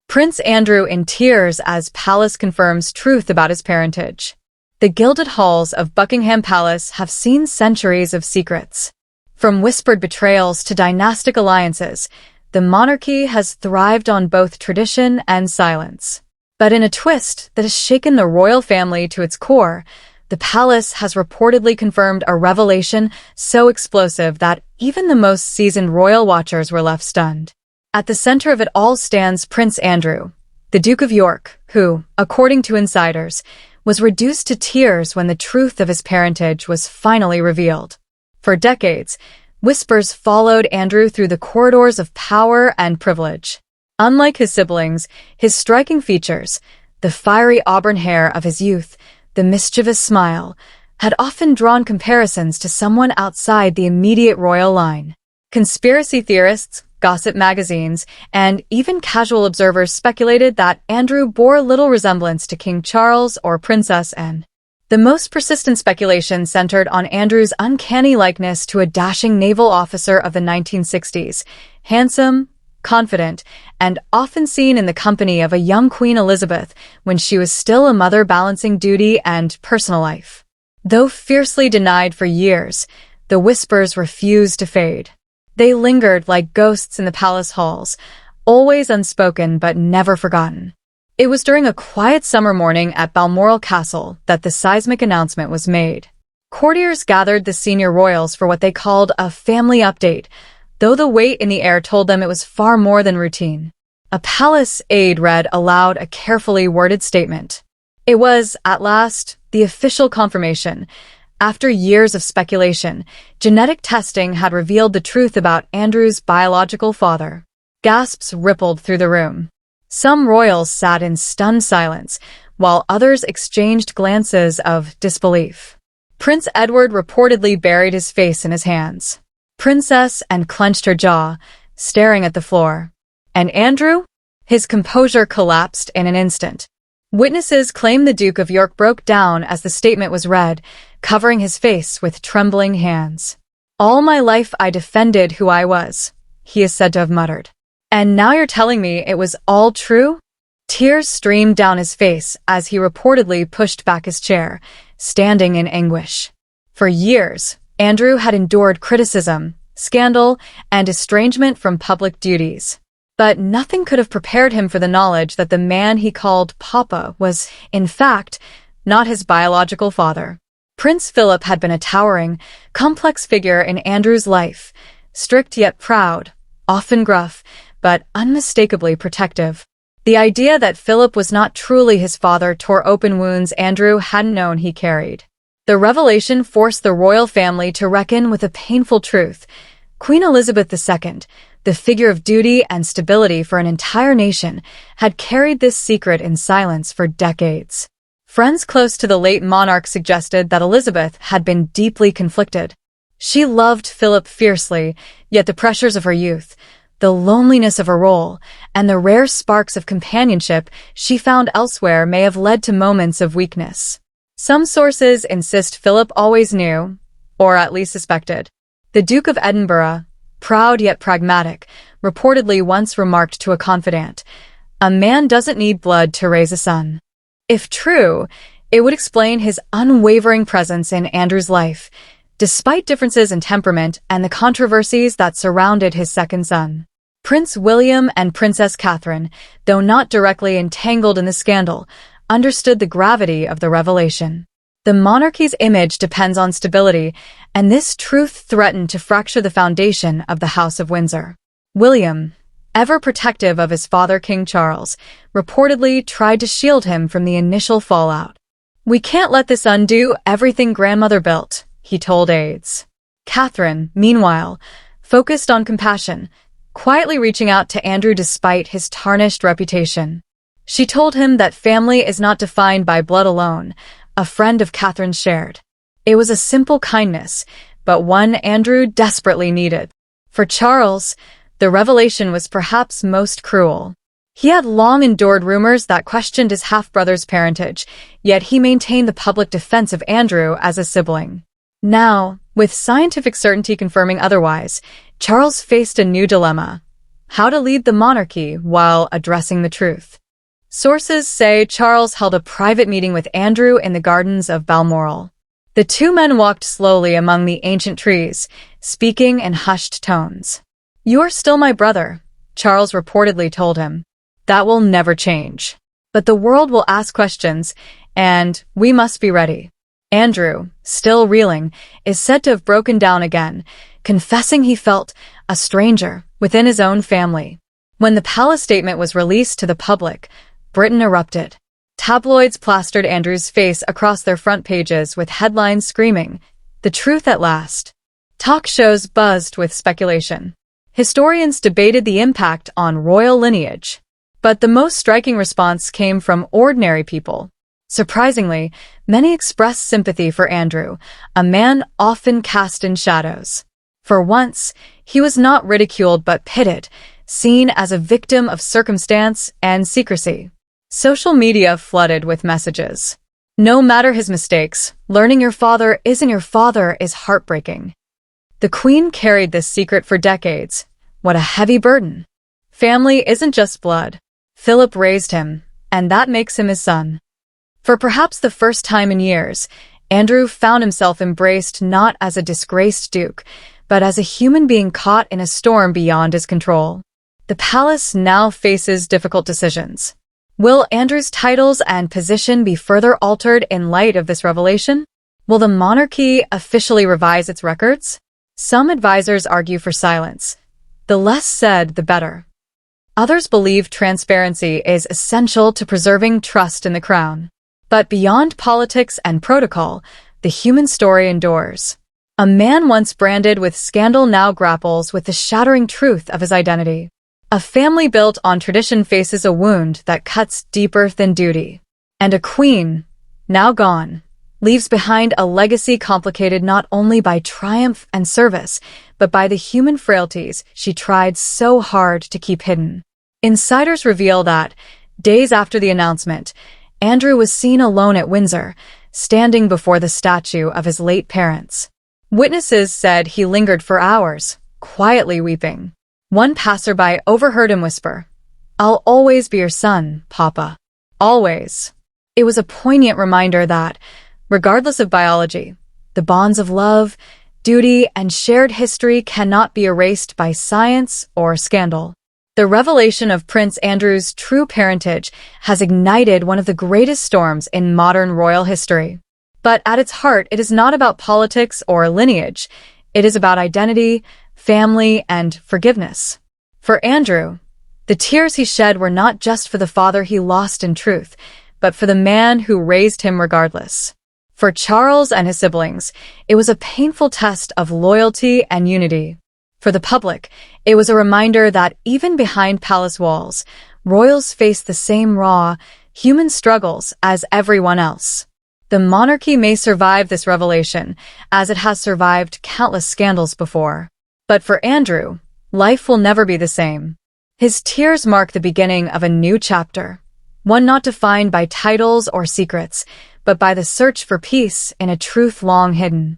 Prince Andrew in tears as Palace confirms truth about his parentage. The gilded halls of Buckingham Palace have seen centuries of secrets. From whispered betrayals to dynastic alliances, the monarchy has thrived on both tradition and silence. But in a twist that has shaken the royal family to its core, the palace has reportedly confirmed a revelation so explosive that even the most seasoned royal watchers were left stunned. At the center of it all stands Prince Andrew, the Duke of York, who, according to insiders, was reduced to tears when the truth of his parentage was finally revealed. For decades, whispers followed Andrew through the corridors of power and privilege. Unlike his siblings, his striking features, the fiery auburn hair of his youth, the mischievous smile, had often drawn comparisons to someone outside the immediate royal line. Conspiracy theorists, gossip magazines, and even casual observers speculated that Andrew bore little resemblance to King Charles or Princess Anne. The most persistent speculation centered on Andrew's uncanny likeness to a dashing naval officer of the 1960s, handsome, confident, and often seen in the company of a young Queen Elizabeth when she was still a mother balancing duty and personal life. Though fiercely denied for years, the whispers refused to fade. They lingered like ghosts in the palace halls, always unspoken but never forgotten. It was during a quiet summer morning at Balmoral Castle that the seismic announcement was made. Courtiers gathered the senior royals for what they called a family update, though the weight in the air told them it was far more than routine. A palace aide read aloud a carefully worded statement. It was, at last, the official confirmation. After years of speculation, genetic testing had revealed the truth about Andrew's biological father. Gasps rippled through the room. Some royals sat in stunned silence, while others exchanged glances of disbelief. Prince Edward reportedly buried his face in his hands. Princess Anne clenched her jaw, staring at the floor. And Andrew? His composure collapsed in an instant. Witnesses claim the Duke of York broke down as the statement was read, covering his face with trembling hands. "All my life I defended who I was," he is said to have muttered. "And now you're telling me it was all true?" Tears streamed down his face as he reportedly pushed back his chair, standing in anguish. For years, Andrew had endured criticism, scandal, and estrangement from public duties. But nothing could have prepared him for the knowledge that the man he called Papa was, in fact, not his biological father. Prince Philip had been a towering, complex figure in Andrew's life, strict yet proud, often gruff, but unmistakably protective. The idea that Philip was not truly his father tore open wounds Andrew hadn't known he carried. The revelation forced the royal family to reckon with a painful truth. Queen Elizabeth II, the figure of duty and stability for an entire nation, had carried this secret in silence for decades. Friends close to the late monarch suggested that Elizabeth had been deeply conflicted. She loved Philip fiercely, yet the pressures of her youth, the loneliness of her role, and the rare sparks of companionship she found elsewhere may have led to moments of weakness. Some sources insist Philip always knew, or at least suspected. The Duke of Edinburgh, proud yet pragmatic, reportedly once remarked to a confidant, "A man doesn't need blood to raise a son." If true, it would explain his unwavering presence in Andrew's life, despite differences in temperament and the controversies that surrounded his second son. Prince William and Princess Catherine, though not directly entangled in the scandal, understood the gravity of the revelation. The monarchy's image depends on stability, and this truth threatened to fracture the foundation of the House of Windsor. William, ever protective of his father King Charles, reportedly tried to shield him from the initial fallout. "We can't let this undo everything grandmother built," he told aides. Catherine, meanwhile, focused on compassion, quietly reaching out to Andrew despite his tarnished reputation. She told him that family is not defined by blood alone, a friend of Catherine shared. It was a simple kindness, but one Andrew desperately needed. For Charles, the revelation was perhaps most cruel. He had long endured rumors that questioned his half-brother's parentage, yet he maintained the public defense of Andrew as a sibling. Now, with scientific certainty confirming otherwise, Charles faced a new dilemma. How to lead the monarchy while addressing the truth. Sources say Charles held a private meeting with Andrew in the gardens of Balmoral. The two men walked slowly among the ancient trees, speaking in hushed tones. "You're still my brother," Charles reportedly told him. "That will never change. But the world will ask questions, and we must be ready." Andrew, still reeling, is said to have broken down again, confessing he felt a stranger within his own family. When the palace statement was released to the public, Britain erupted. Tabloids plastered Andrew's face across their front pages with headlines screaming, "The truth at last." Talk shows buzzed with speculation. Historians debated the impact on royal lineage. But the most striking response came from ordinary people. Surprisingly, many expressed sympathy for Andrew, a man often cast in shadows. For once, he was not ridiculed but pitied, seen as a victim of circumstance and secrecy. Social media flooded with messages. "No matter his mistakes, learning your father isn't your father is heartbreaking." The Queen carried this secret for decades. What a heavy burden. Family isn't just blood. Philip raised him, and that makes him his son. For perhaps the first time in years, Andrew found himself embraced not as a disgraced duke, but as a human being caught in a storm beyond his control. The palace now faces difficult decisions. Will Andrew's titles and position be further altered in light of this revelation? Will the monarchy officially revise its records? Some advisors argue for silence. The less said, the better. Others believe transparency is essential to preserving trust in the crown. But beyond politics and protocol, the human story endures. A man once branded with scandal now grapples with the shattering truth of his identity. A family built on tradition faces a wound that cuts deeper than duty. And a queen, now gone, leaves behind a legacy complicated not only by triumph and service, but by the human frailties she tried so hard to keep hidden. Insiders reveal that, days after the announcement, Andrew was seen alone at Windsor, standing before the statue of his late parents. Witnesses said he lingered for hours, quietly weeping. One passerby overheard him whisper, "I'll always be your son, Papa. Always." It was a poignant reminder that, regardless of biology, the bonds of love, duty, and shared history cannot be erased by science or scandal. The revelation of Prince Andrew's true parentage has ignited one of the greatest storms in modern royal history. But at its heart, it is not about politics or lineage. It is about identity, family, and forgiveness. For Andrew, the tears he shed were not just for the father he lost in truth, but for the man who raised him regardless. For Charles and his siblings, it was a painful test of loyalty and unity. For the public, it was a reminder that even behind palace walls, royals face the same raw, human struggles as everyone else. The monarchy may survive this revelation, as it has survived countless scandals before. But for Andrew, life will never be the same. His tears mark the beginning of a new chapter, one not defined by titles or secrets, but by the search for peace in a truth long hidden.